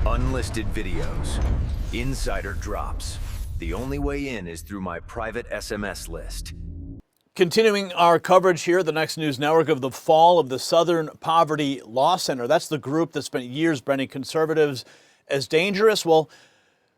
Unlisted videos, insider drops. The only way in is through my private SMS list. Continuing our coverage here, the Next News Network, of the fall of the Southern Poverty Law Center. That's the group that spent years branding conservatives as dangerous. Well,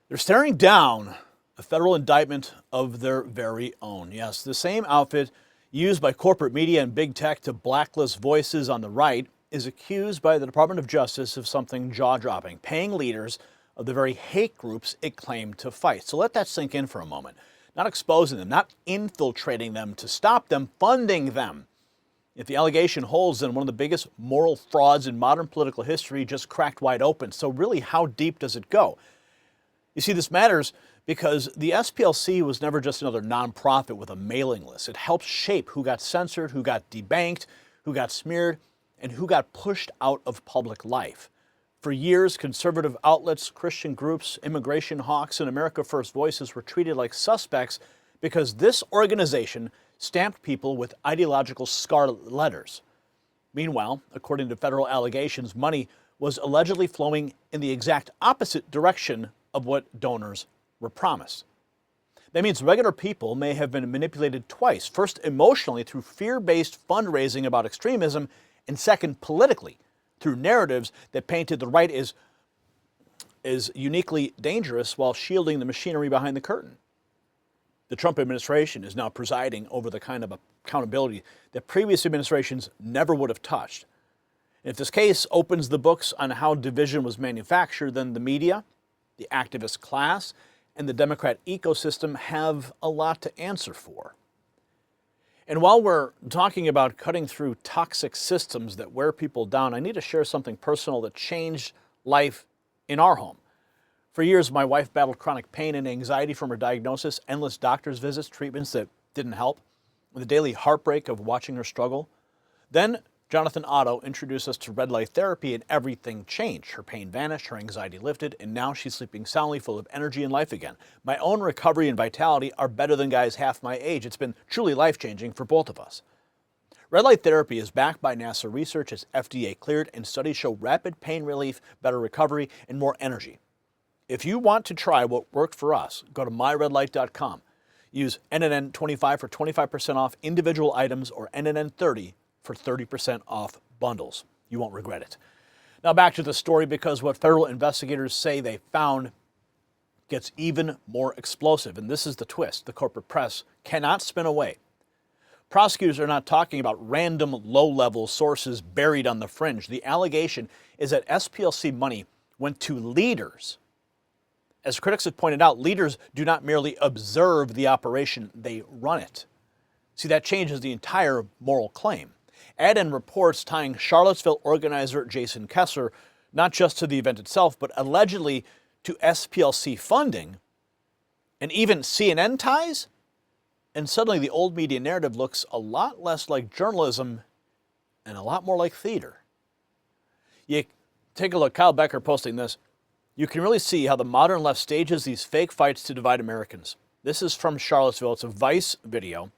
they're staring down a federal indictment of their very own. Yes, the same outfit used by corporate media and big tech to blacklist voices on the right is accused by the Department of Justice of something jaw-dropping, paying leaders of the very hate groups it claimed to fight. So let that sink in for a moment. Not exposing them, not infiltrating them to stop them, funding them. If the allegation holds, then one of the biggest moral frauds in modern political history just cracked wide open. So really, how deep does it go? You see, this matters because the SPLC was never just another nonprofit with a mailing list. It helped shape who got censored, who got debanked, who got smeared, and who got pushed out of public life. For years, conservative outlets, Christian groups, immigration hawks, and America First voices were treated like suspects because this organization stamped people with ideological scarlet letters. Meanwhile, according to federal allegations, money was allegedly flowing in the exact opposite direction of what donors were promised. That means regular people may have been manipulated twice. First, emotionally through fear-based fundraising about extremism, and second, politically through narratives that painted the right as uniquely dangerous while shielding the machinery behind the curtain. The Trump administration is now presiding over the kind of accountability that previous administrations never would have touched. And if this case opens the books on how division was manufactured, then the media, the activist class, and the Democrat ecosystem have a lot to answer for. And while we're talking about cutting through toxic systems that wear people down, I need to share something personal that changed life in our home. For years, my wife battled chronic pain and anxiety from her diagnosis, endless doctor's visits, treatments that didn't help, and the daily heartbreak of watching her struggle. Then Jonathan Otto introduced us to red light therapy, and everything changed. Her pain vanished, her anxiety lifted, and now she's sleeping soundly, full of energy and life again. My own recovery and vitality are better than guys half my age. It's been truly life-changing for both of us. Red light therapy is backed by NASA research, it's FDA cleared, and studies show rapid pain relief, better recovery, and more energy. If you want to try what worked for us, go to myredlight.com. Use NNN25 for 25% off individual items or NNN30 for 30% off bundles. You won't regret it. Now back to the story, because what federal investigators say they found gets even more explosive. And this is the twist the corporate press cannot spin away. Prosecutors are not talking about random low-level sources buried on the fringe. The allegation is that SPLC money went to leaders. As critics have pointed out, leaders do not merely observe the operation, they run it. See, that changes the entire moral claim. Add in reports tying Charlottesville organizer Jason Kessler not just to the event itself, but allegedly to SPLC funding and even CNN ties, and suddenly the old media narrative looks a lot less like journalism and a lot more like theater. You take a look, Kyle Becker posting this. You can really see how the modern left stages these fake fights to divide Americans. This is from Charlottesville. It's a Vice video.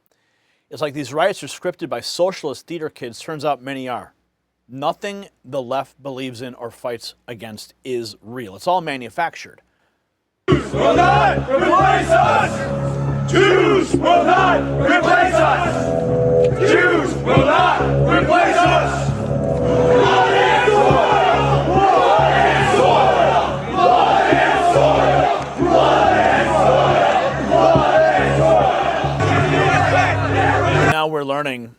It's like these riots are scripted by socialist theater kids. Turns out many are. Nothing the left believes in or fights against is real. It's all manufactured. Jews will not replace us! Jews will not replace us! Jews will not replace us! Blood and soil! Blood and soil! Blood and soil! Blood and soil! Blood and soil! Now we're learning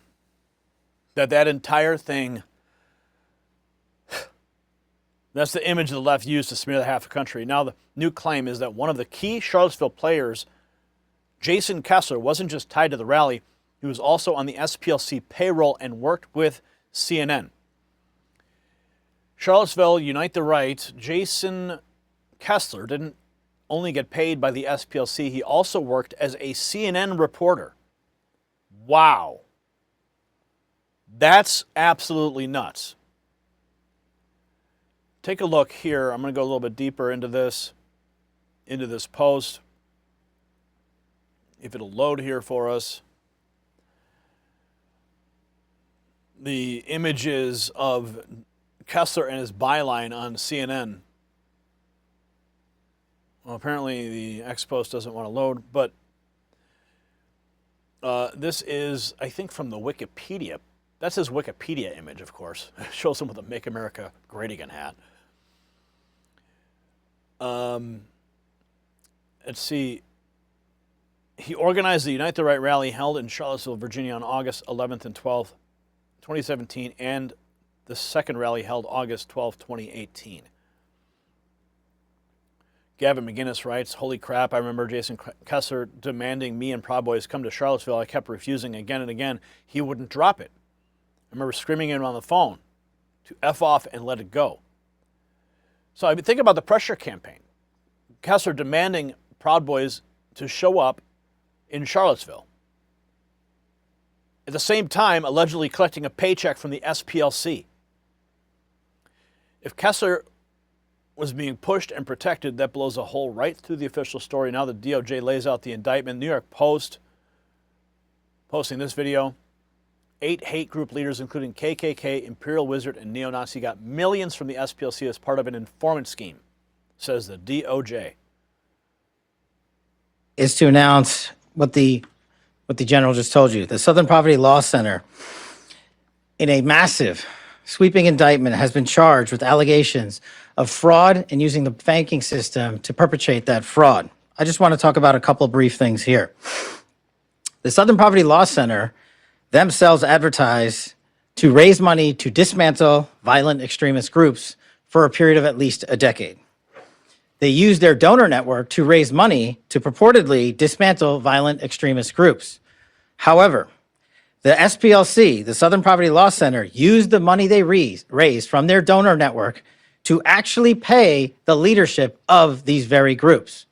that entire thing, that's the image the left used to smear the half the country. Now the new claim is that one of the key Charlottesville players, Jason Kessler, wasn't just tied to the rally, he was also on the SPLC payroll and worked with CNN. Charlottesville, Unite the Right, Jason Kessler didn't only get paid by the SPLC, he also worked as a CNN reporter. Wow. That's absolutely nuts. Take a look here. I'm going to go a little bit deeper into this post. If it'll load here for us. The images of Kessler and his byline on CNN. Well, apparently the X post doesn't want to load, but this is, I think, from the Wikipedia. That's his Wikipedia image, of course. It shows him with a Make America Great Again hat. Let's see. He organized the Unite the Right rally held in Charlottesville, Virginia on August 11th and 12th, 2017, and the second rally held August 12th, 2018. Gavin McGinnis writes, "Holy crap, I remember Jason Kessler demanding me and Proud Boys come to Charlottesville. I kept refusing again and again. He wouldn't drop it. I remember screaming at him on the phone to F off and let it go." So I mean, think about the pressure campaign. Kessler demanding Proud Boys to show up in Charlottesville. At the same time, allegedly collecting a paycheck from the SPLC. If Kessler was being pushed and protected, that blows a hole right through the official story. Now the DOJ lays out the indictment. New York Post posting this video. 8 hate group leaders, including KKK, Imperial Wizard, and neo-Nazi, got millions from the SPLC as part of an informant scheme, says the DOJ. Is to announce what the general just told you. The Southern Poverty Law Center, in a massive sweeping indictment, has been charged with allegations of fraud and using the banking system to perpetrate that fraud. I just want to talk about a couple brief things here. The Southern Poverty Law Center themselves advertise to raise money to dismantle violent extremist groups for a period of at least a decade. They use their donor network to raise money to purportedly dismantle violent extremist groups. However, the SPLC, the Southern Poverty Law Center, used the money they raised from their donor network to actually pay the leadership of these very groups.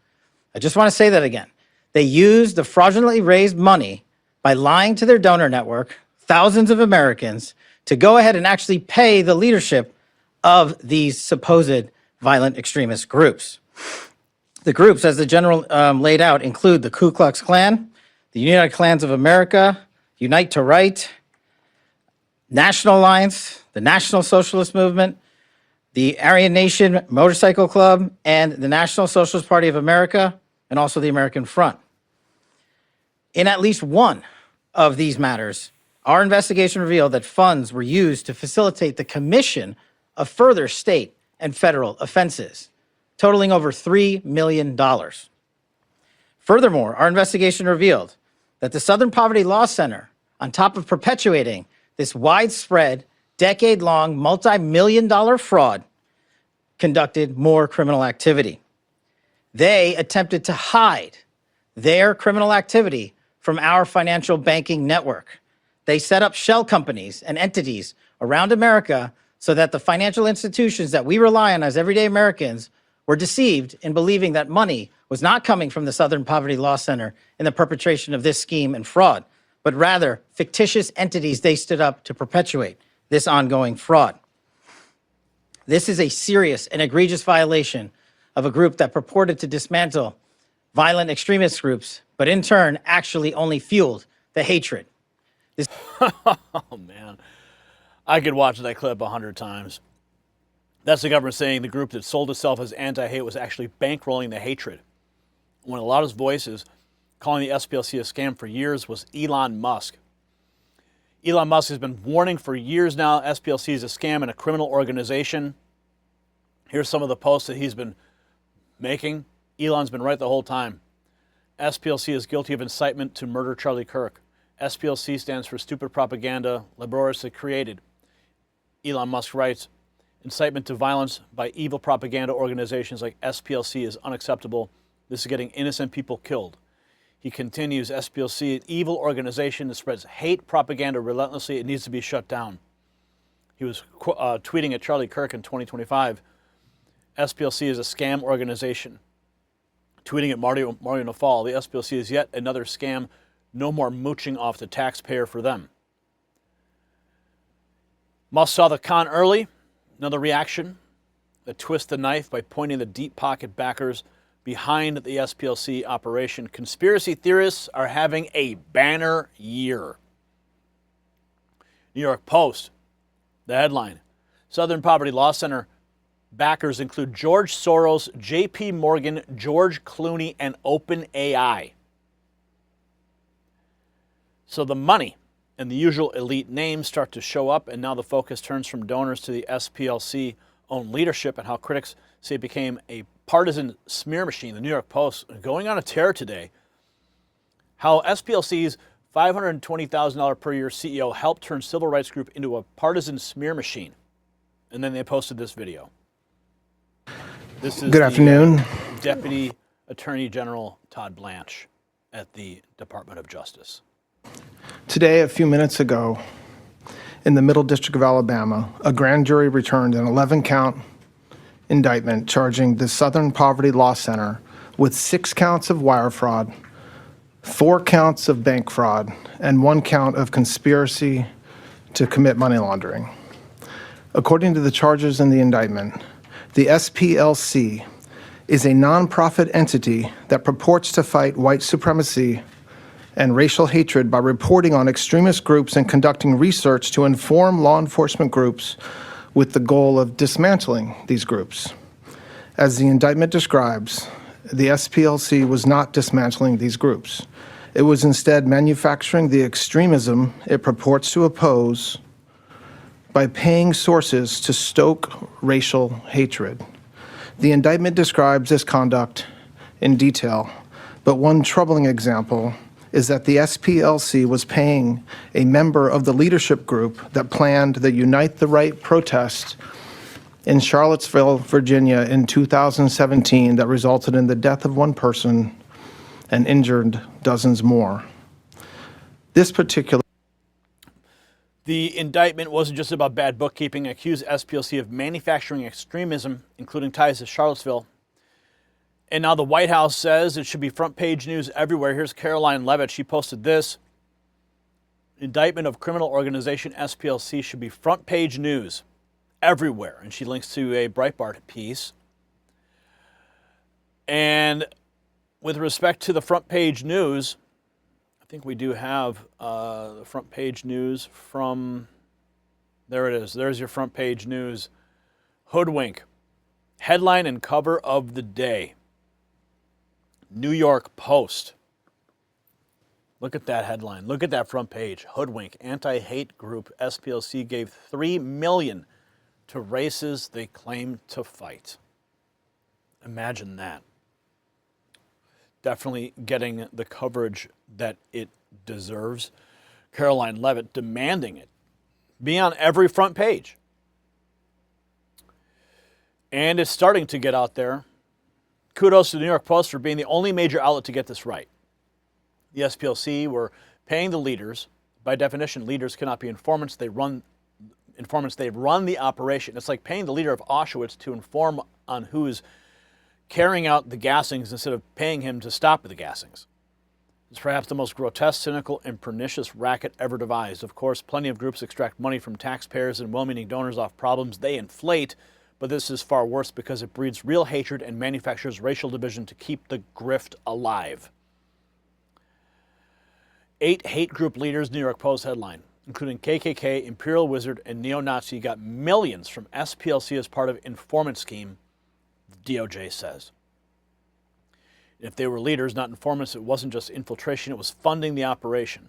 I just want to say that again. They used the fraudulently raised money by lying to their donor network, thousands of Americans, to go ahead and actually pay the leadership of these supposed violent extremist groups. The groups, as the general laid out, include the Ku Klux Klan, the United Klans of America, Unite to Right, National Alliance, the National Socialist Movement, the Aryan Nation Motorcycle Club, and the National Socialist Party of America, and also the American Front. In at least one of these matters, our investigation revealed that funds were used to facilitate the commission of further state and federal offenses, totaling over $3 million. Furthermore, our investigation revealed that the Southern Poverty Law Center, on top of perpetuating this widespread, decade-long, multi-million-dollar fraud, conducted more criminal activity. They attempted to hide their criminal activity from our financial banking network. They set up shell companies and entities around America so that the financial institutions that we rely on as everyday Americans were deceived in believing that money was not coming from the Southern Poverty Law Center in the perpetration of this scheme and fraud, but rather fictitious entities they stood up to perpetuate this ongoing fraud. This is a serious and egregious violation of a group that purported to dismantle violent extremist groups, but in turn actually only fueled the hatred. Oh, man. I could watch that clip 100 times. That's the government saying the group that sold itself as anti-hate was actually bankrolling the hatred. One of the loudest voices calling the SPLC a scam for years was Elon Musk. Elon Musk has been warning for years now SPLC is a scam and a criminal organization. Here's some of the posts that he's been making. Elon's been right the whole time. SPLC is guilty of incitement to murder Charlie Kirk. SPLC stands for stupid propaganda laboriously created. Elon Musk writes, incitement to violence by evil propaganda organizations like SPLC is unacceptable. This is getting innocent people killed. He continues, SPLC, an evil organization that spreads hate propaganda relentlessly. It needs to be shut down. He was tweeting at Charlie Kirk in 2025. SPLC is a scam organization. Tweeting at Mario Nafal, the SPLC is yet another scam. No more mooching off the taxpayer for them. Musk saw the con early. Another reaction, that twist the knife by pointing the deep pocket backers behind the SPLC operation. Conspiracy theorists are having a banner year. New York Post, the headline, Southern Poverty Law Center backers include George Soros, J.P. Morgan, George Clooney, and OpenAI. So the money and the usual elite names start to show up, and now the focus turns from donors to the SPLC own leadership and how critics say it became a partisan smear machine. The New York Post going on a tear today. How SPLC's $520,000 per year CEO helped turn civil rights group into a partisan smear machine. And then they posted this video. This is Good afternoon. Deputy Attorney General Todd Blanche at the Department of Justice. Today, a few minutes ago, in the Middle District of Alabama, a grand jury returned an 11-count indictment charging the Southern Poverty Law Center with 6 counts of wire fraud, 4 counts of bank fraud, and 1 count of conspiracy to commit money laundering. According to the charges in the indictment, the SPLC is a nonprofit entity that purports to fight white supremacy and racial hatred by reporting on extremist groups and conducting research to inform law enforcement groups with the goal of dismantling these groups. As the indictment describes, the SPLC was not dismantling these groups. It was instead manufacturing the extremism it purports to oppose by paying sources to stoke racial hatred. The indictment describes this conduct in detail, but one troubling example is that the SPLC was paying a member of the leadership group that planned the Unite the Right protest in Charlottesville, Virginia in 2017 that resulted in the death of 1 person and injured dozens more. The indictment wasn't just about bad bookkeeping. It accused SPLC of manufacturing extremism, including ties to Charlottesville. And now the White House says it should be front page news everywhere. Here's Caroline Levitt. She posted this. Indictment of criminal organization SPLC should be front page news everywhere. And she links to a Breitbart piece. And with respect to the front page news, I think we do have the front page news from, there it is. There's your front page news. Hoodwink. Headline and cover of the day. New York Post. Look at that headline. Look at that front page. Hoodwink. Anti-hate group SPLC gave $3 million to races they claim to fight. Imagine that. Definitely getting the coverage that it deserves. Caroline Levitt demanding it be on every front page. And it's starting to get out there. Kudos to the New York Post for being the only major outlet to get this right. The SPLC were paying the leaders. By definition, leaders cannot be informants. They run the operation. It's like paying the leader of Auschwitz to inform on who's carrying out the gassings instead of paying him to stop the gassings. It's perhaps the most grotesque, cynical, and pernicious racket ever devised. Of course, plenty of groups extract money from taxpayers and well-meaning donors off problems they inflate, but this is far worse because it breeds real hatred and manufactures racial division to keep the grift alive. 8 hate group leaders, New York Post headline, including KKK, Imperial Wizard, and neo-Nazi, got millions from SPLC as part of informant scheme, the DOJ says. If they were leaders, not informants, it wasn't just infiltration, it was funding the operation.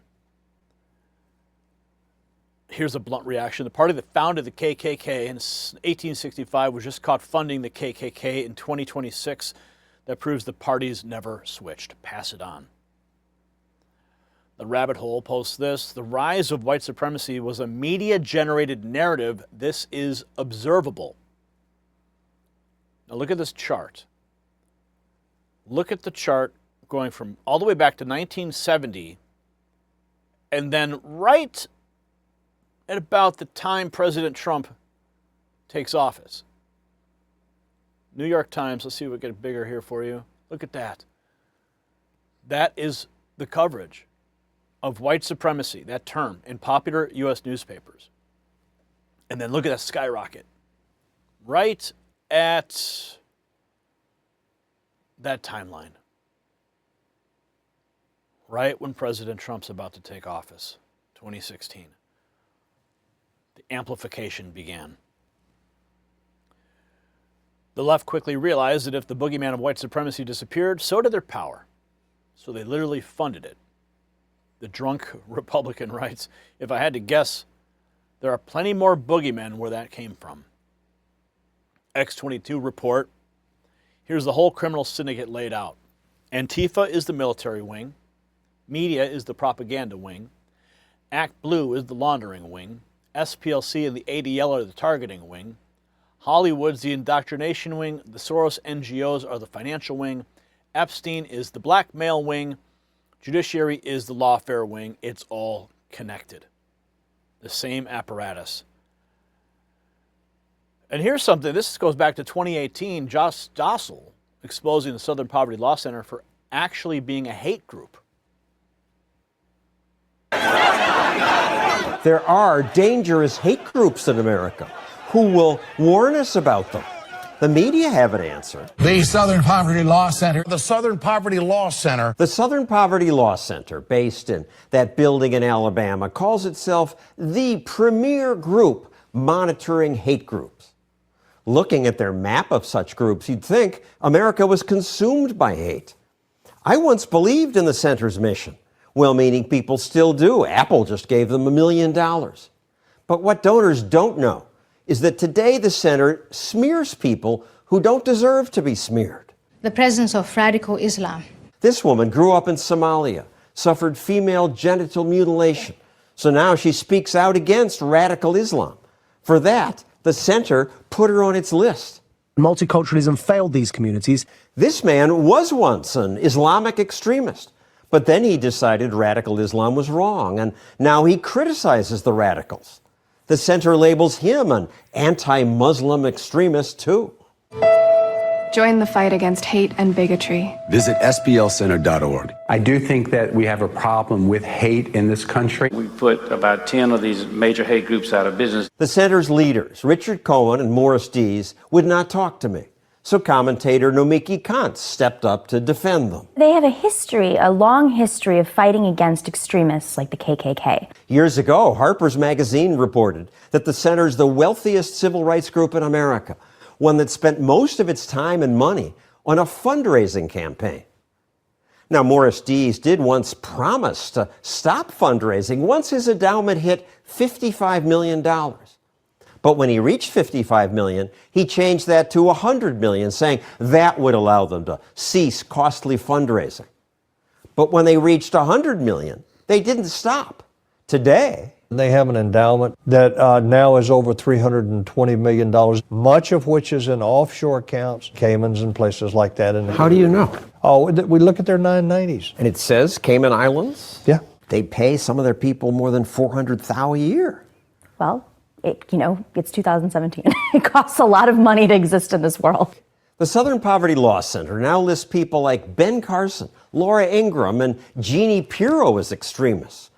Here's a blunt reaction. The party that founded the KKK in 1865 was just caught funding the KKK in 2026. That proves the parties never switched. Pass it on. The Rabbit Hole posts this. The rise of white supremacy was a media-generated narrative. This is observable. Now look at this chart. Look at the chart going from all the way back to 1970, and then right at about the time President Trump takes office. New York Times, let's see if we get it bigger here for you. Look at that. That is the coverage of white supremacy, that term, in popular U.S. newspapers. And then look at that skyrocket. Right at that timeline. Right when President Trump's about to take office, 2016. The amplification began. The left quickly realized that if the boogeyman of white supremacy disappeared, so did their power. So they literally funded it. The drunk Republican writes, if I had to guess, there are plenty more boogeymen where that came from. X22 report. Here's the whole criminal syndicate laid out. Antifa is the military wing. Media is the propaganda wing. Act Blue is the laundering wing. SPLC and the ADL are the targeting wing. Hollywood's the indoctrination wing. The Soros NGOs are the financial wing. Epstein is the blackmail wing. Judiciary is the lawfare wing. It's all connected. The same apparatus. And here's something. This goes back to 2018. Josh Dossel exposing the Southern Poverty Law Center for actually being a hate group. There are dangerous hate groups in America. Who will warn us about them? The media haven't answered. The Southern Poverty Law Center. The Southern Poverty Law Center. The Southern Poverty Law Center, based in that building in Alabama, calls itself the premier group monitoring hate groups. Looking at their map of such groups, you'd think America was consumed by hate. I once believed in the center's mission. Well-meaning people still do. Apple just gave them $1 million. But what donors don't know is that today the center smears people who don't deserve to be smeared. The presence of radical Islam. This woman grew up in Somalia, suffered female genital mutilation. So now she speaks out against radical Islam. For that, the center put her on its list. Multiculturalism failed these communities. This man was once an Islamic extremist, but then he decided radical Islam was wrong, and now he criticizes the radicals. The center labels him an anti-Muslim extremist, too. Join the fight against hate and bigotry. Visit SPLcenter.org. I do think that we have a problem with hate in this country. We put about 10 of these major hate groups out of business. The center's leaders, Richard Cohen and Morris Dees, would not talk to me. So commentator Nomiki Kant stepped up to defend them. They have a long history of fighting against extremists like the KKK. Years ago, Harper's Magazine reported that the center's the wealthiest civil rights group in America, one that spent most of its time and money on a fundraising campaign. Now, Morris Dees did once promise to stop fundraising once his endowment hit $55 million. But when he reached $55 million, he changed that to $100 million, saying that would allow them to cease costly fundraising. But when they reached $100 million, they didn't stop. Today, they have an endowment that now is over $320 million, much of which is in offshore accounts, Caymans and places like that. How do you know? Oh, we look at their 990s. And it says Cayman Islands? Yeah. They pay some of their people more than $400,000 a year. Well, it's 2017. It costs a lot of money to exist in this world. The Southern Poverty Law Center now lists people like Ben Carson, Laura Ingraham, and Jeannie Pirro as extremists.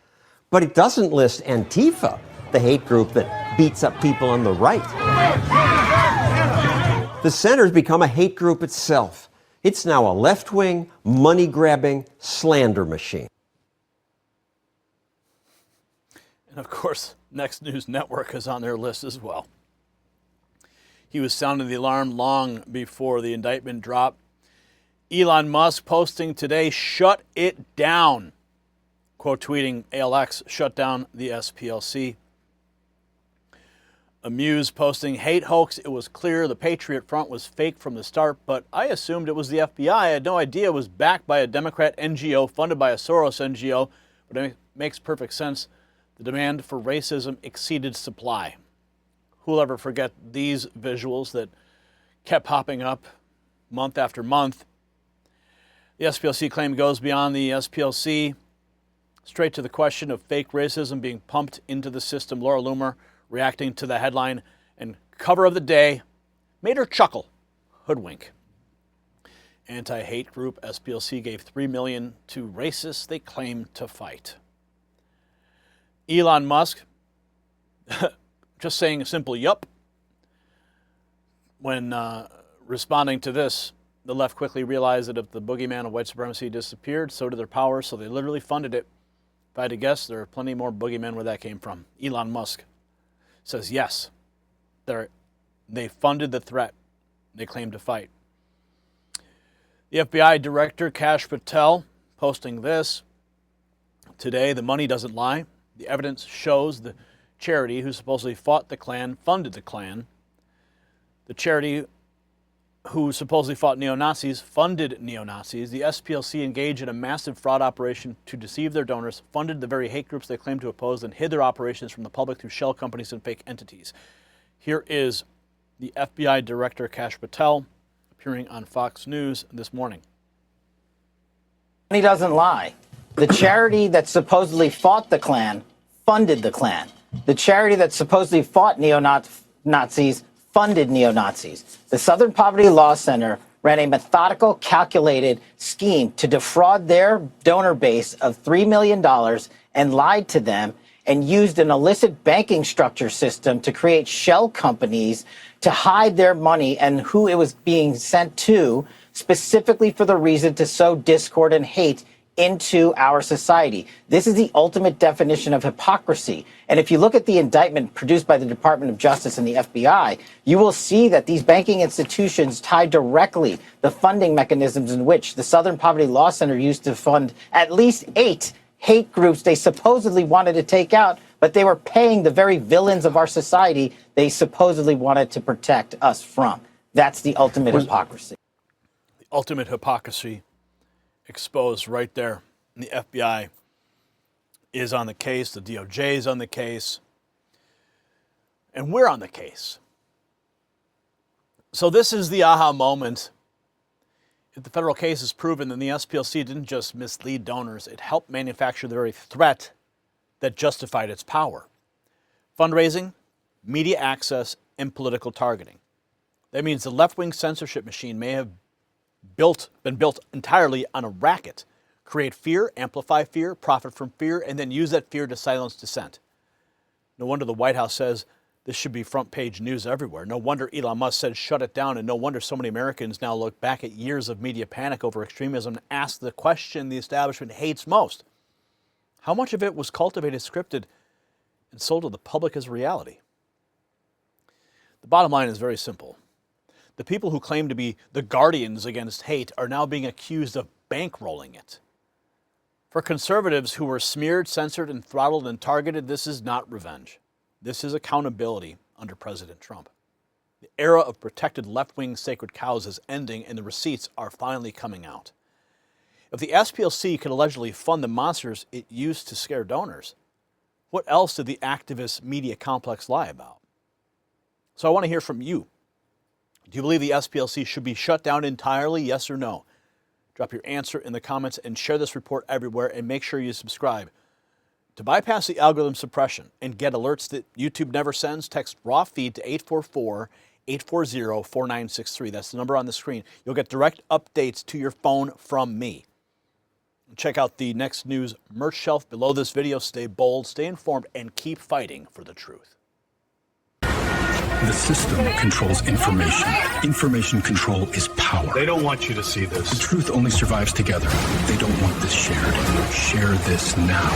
But it doesn't list Antifa, the hate group that beats up people on the right. The center's become a hate group itself. It's now a left-wing, money-grabbing slander machine. And of course, Next News Network is on their list as well. He was sounding the alarm long before the indictment dropped. Elon Musk posting today, shut it down. Quote tweeting, ALX shut down the SPLC. Amuse posting, hate hoax. It was clear the Patriot Front was fake from the start, but I assumed it was the FBI. I had no idea it was backed by a Democrat NGO funded by a Soros NGO, but it makes perfect sense. The demand for racism exceeded supply. Who'll ever forget these visuals that kept popping up month after month? The SPLC claim goes beyond the SPLC, straight to the question of fake racism being pumped into the system. Laura Loomer, reacting to the headline and cover of the day, made her chuckle. Hoodwink. Anti-hate group SPLC gave $3 million to racists they claim to fight. Elon Musk, just saying a simple yup. When responding to this, the left quickly realized that if the boogeyman of white supremacy disappeared, so did their power, so they literally funded it. If I had to guess, there are plenty more boogeymen where that came from. Elon Musk says yes, they funded the threat. they claim to fight. The FBI Director Kash Patel posting this today: the money doesn't lie. The evidence shows the charity who supposedly fought the Klan funded the Klan. The charity who supposedly fought neo-Nazis funded neo-Nazis. The SPLC engaged in a massive fraud operation to deceive their donors, funded the very hate groups they claim to oppose, and hid their operations from the public through shell companies and fake entities. Here is the FBI Director Kash Patel appearing on Fox News this morning. Money doesn't lie. The charity that supposedly fought the Klan funded the Klan. The charity that supposedly fought neo-Nazis funded neo-Nazis. The Southern Poverty Law Center ran a methodical, calculated scheme to defraud their donor base of $3 million and lied to them and used an illicit banking structure system to create shell companies to hide their money and who it was being sent to, specifically for the reason to sow discord and hate into our society. This is the ultimate definition of hypocrisy. And if you look at the indictment produced by the Department of Justice and the FBI, you will see that these banking institutions tie directly the funding mechanisms in which the Southern Poverty Law Center used to fund at least 8 hate groups they supposedly wanted to take out, but they were paying the very villains of our society they supposedly wanted to protect us from. That's the ultimate hypocrisy. The ultimate hypocrisy exposed right there. And the FBI is on the case. The DOJ is on the case. And we're on the case. So this is the aha moment. If the federal case is proven, then the SPLC didn't just mislead donors. It helped manufacture the very threat that justified its power. Fundraising, media access, and political targeting. That means the left-wing censorship machine may have been built entirely on a racket. Create fear, amplify fear, profit from fear, and then use that fear to silence dissent. No wonder the White House says this should be front page news everywhere. No wonder Elon Musk said shut it down, and no wonder so many Americans now look back at years of media panic over extremism and ask the question the establishment hates most. How much of it was cultivated, scripted, and sold to the public as reality? The bottom line is very simple. The people who claim to be the guardians against hate are now being accused of bankrolling it. For conservatives who were smeared, censored, and throttled and targeted, this is not revenge. This is accountability under President Trump. The era of protected left-wing sacred cows is ending, and the receipts are finally coming out. If the SPLC could allegedly fund the monsters it used to scare donors, what else did the activist media complex lie about? So I want to hear from you. Do you believe the SPLC should be shut down entirely, yes or no? Drop your answer in the comments and share this report everywhere, and make sure you subscribe. To bypass the algorithm suppression and get alerts that YouTube never sends, text raw feed to 844-840-4963. That's the number on the screen. You'll get direct updates to your phone from me. Check out the Next News merch shelf below this video. Stay bold, stay informed, and keep fighting for the truth. The system controls information. Information control is power. They don't want you to see this. The truth only survives together. They don't want this shared. Share this now.